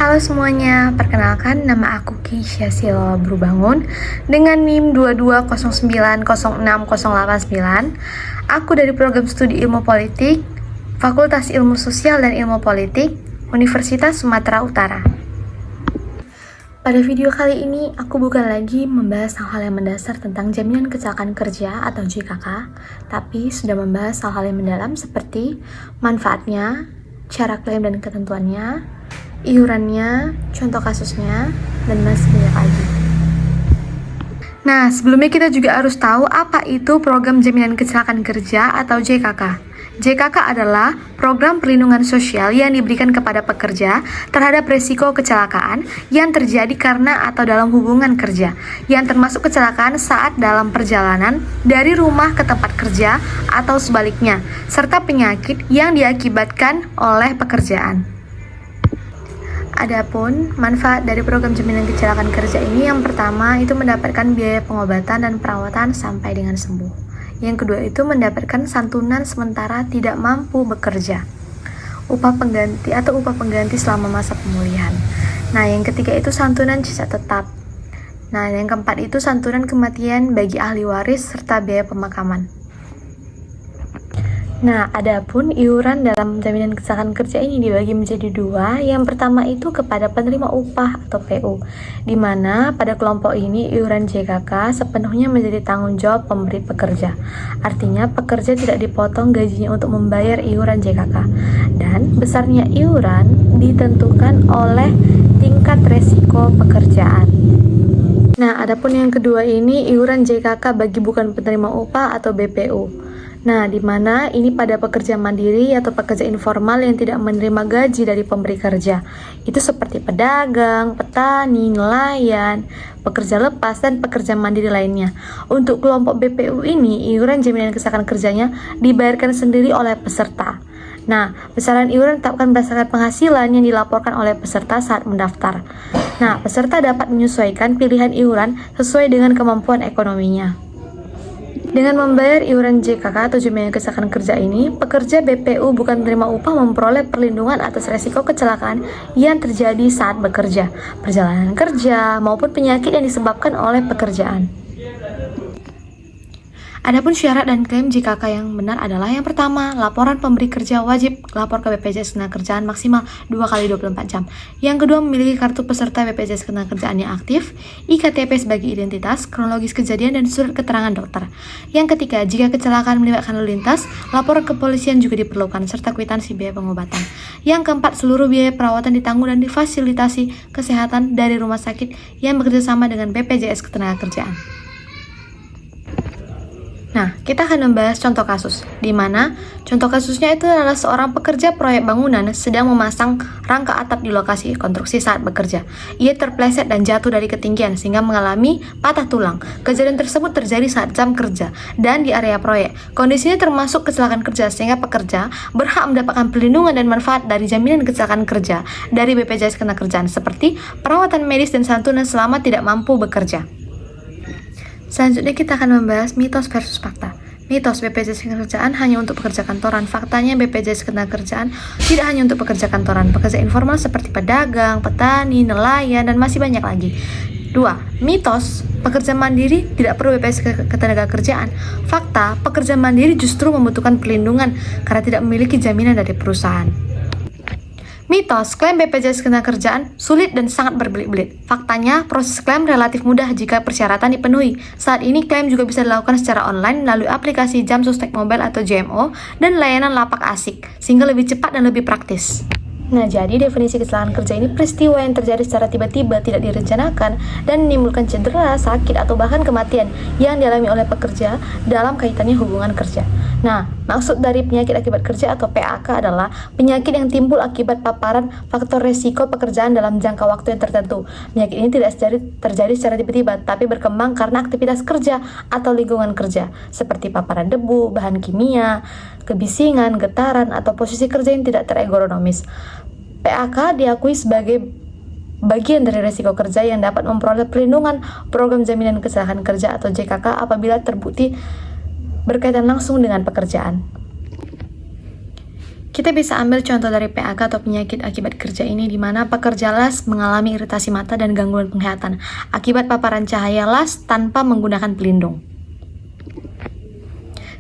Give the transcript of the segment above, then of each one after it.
Halo semuanya, perkenalkan nama aku Keisha Silwa Brubangun dengan NIM 2209060809. Aku dari program studi Ilmu Politik, Fakultas Ilmu Sosial dan Ilmu Politik, Universitas Sumatera Utara. Pada video kali ini, aku bukan lagi membahas hal-hal yang mendasar tentang jaminan kecelakaan kerja atau JKK, tapi sudah membahas hal-hal yang mendalam seperti manfaatnya, cara klaim dan ketentuannya, iurannya, contoh kasusnya, dan masih banyak lagi. Nah, sebelumnya kita juga harus tahu apa itu Program Jaminan Kecelakaan Kerja atau JKK. JKK adalah program perlindungan sosial yang diberikan kepada pekerja terhadap risiko kecelakaan yang terjadi karena atau dalam hubungan kerja, yang termasuk kecelakaan saat dalam perjalanan dari rumah ke tempat kerja atau sebaliknya, serta penyakit yang diakibatkan oleh pekerjaan. Adapun manfaat dari program jaminan kecelakaan kerja ini, yang pertama itu mendapatkan biaya pengobatan dan perawatan sampai dengan sembuh. Yang kedua itu mendapatkan santunan sementara tidak mampu bekerja, upah pengganti selama masa pemulihan. Nah, yang ketiga itu santunan sisa tetap. Nah, yang keempat itu santunan kematian bagi ahli waris serta biaya pemakaman. Nah, adapun iuran dalam jaminan kecelakaan kerja ini dibagi menjadi dua. Yang pertama itu kepada penerima upah atau PU, di mana pada kelompok ini iuran JKK sepenuhnya menjadi tanggung jawab pemberi pekerja. Artinya pekerja tidak dipotong gajinya untuk membayar iuran JKK, dan besarnya iuran ditentukan oleh tingkat resiko pekerjaan. Nah, adapun yang kedua ini iuran JKK bagi bukan penerima upah atau BPU. Nah, di mana ini pada pekerja mandiri atau pekerja informal yang tidak menerima gaji dari pemberi kerja. Itu seperti pedagang, petani, nelayan, pekerja lepas, dan pekerja mandiri lainnya. Untuk kelompok BPU ini, iuran jaminan kecelakaan kerjanya dibayarkan sendiri oleh peserta. Nah, besaran iuran ditetapkan berdasarkan penghasilan yang dilaporkan oleh peserta saat mendaftar. Nah, peserta dapat menyesuaikan pilihan iuran sesuai dengan kemampuan ekonominya. Dengan membayar iuran JKK atau jaminan kecelakaan kerja ini, pekerja BPU bukan penerima upah memperoleh perlindungan atas resiko kecelakaan yang terjadi saat bekerja, perjalanan kerja, maupun penyakit yang disebabkan oleh pekerjaan. Adapun syarat dan klaim JKK yang benar adalah yang pertama, laporan pemberi kerja wajib lapor ke BPJS Ketenagakerjaan maksimal 2 kali 24 jam. Yang kedua, memiliki kartu peserta BPJS Ketenagakerjaan yang aktif, IKTP sebagai identitas, kronologis kejadian, dan surat keterangan dokter. Yang ketiga, jika kecelakaan melibatkan lalu lintas, laporan kepolisian juga diperlukan, serta kwitansi biaya pengobatan. Yang keempat, seluruh biaya perawatan ditanggung dan difasilitasi kesehatan dari rumah sakit yang bekerjasama dengan BPJS Ketenagakerjaan. Nah, kita akan membahas contoh kasus, di mana contoh kasusnya itu adalah seorang pekerja proyek bangunan sedang memasang rangka atap di lokasi konstruksi saat bekerja. Ia terpleset dan jatuh dari ketinggian sehingga mengalami patah tulang. Kejadian tersebut terjadi saat jam kerja dan di area proyek. Kondisinya termasuk kecelakaan kerja sehingga pekerja berhak mendapatkan perlindungan dan manfaat dari jaminan kecelakaan kerja dari BPJS Ketenagakerjaan seperti perawatan medis dan santunan selama tidak mampu bekerja. Selanjutnya kita akan membahas mitos versus fakta. Mitos, BPJS Ketenagakerjaan hanya untuk pekerja kantoran. Faktanya BPJS Ketenagakerjaan tidak hanya untuk pekerja kantoran, pekerja informal seperti pedagang, petani, nelayan, dan masih banyak lagi. 2. Mitos, pekerja mandiri tidak perlu BPJS Ketenagakerjaan. Fakta, pekerja mandiri justru membutuhkan perlindungan karena tidak memiliki jaminan dari perusahaan. Mitos, klaim BPJS Ketenagakerjaan sulit dan sangat berbelit-belit. Faktanya, proses klaim relatif mudah jika persyaratan dipenuhi. Saat ini, klaim juga bisa dilakukan secara online melalui aplikasi Jamsostek Mobile atau JMO dan layanan lapak asik, sehingga lebih cepat dan lebih praktis. Nah, jadi definisi kecelakaan kerja ini peristiwa yang terjadi secara tiba-tiba, tidak direncanakan, dan menimbulkan cedera, sakit, atau bahkan kematian yang dialami oleh pekerja dalam kaitannya hubungan kerja. Nah, maksud dari penyakit akibat kerja atau PAK adalah penyakit yang timbul akibat paparan faktor resiko pekerjaan dalam jangka waktu yang tertentu. Penyakit ini tidak terjadi secara tiba-tiba, tapi berkembang karena aktivitas kerja atau lingkungan kerja, seperti paparan debu, bahan kimia, kebisingan, getaran, atau posisi kerja yang tidak terergonomis. PAK diakui sebagai bagian dari resiko kerja yang dapat memperoleh perlindungan program jaminan kecelakaan kerja atau JKK apabila terbukti berkaitan langsung dengan pekerjaan. Kita bisa ambil contoh dari PAK atau penyakit akibat kerja ini, di mana pekerja las mengalami iritasi mata dan gangguan penglihatan akibat paparan cahaya las tanpa menggunakan pelindung.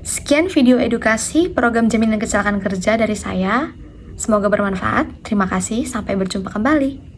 Sekian video edukasi program jaminan kecelakaan kerja dari saya. Semoga bermanfaat. Terima kasih, sampai berjumpa kembali.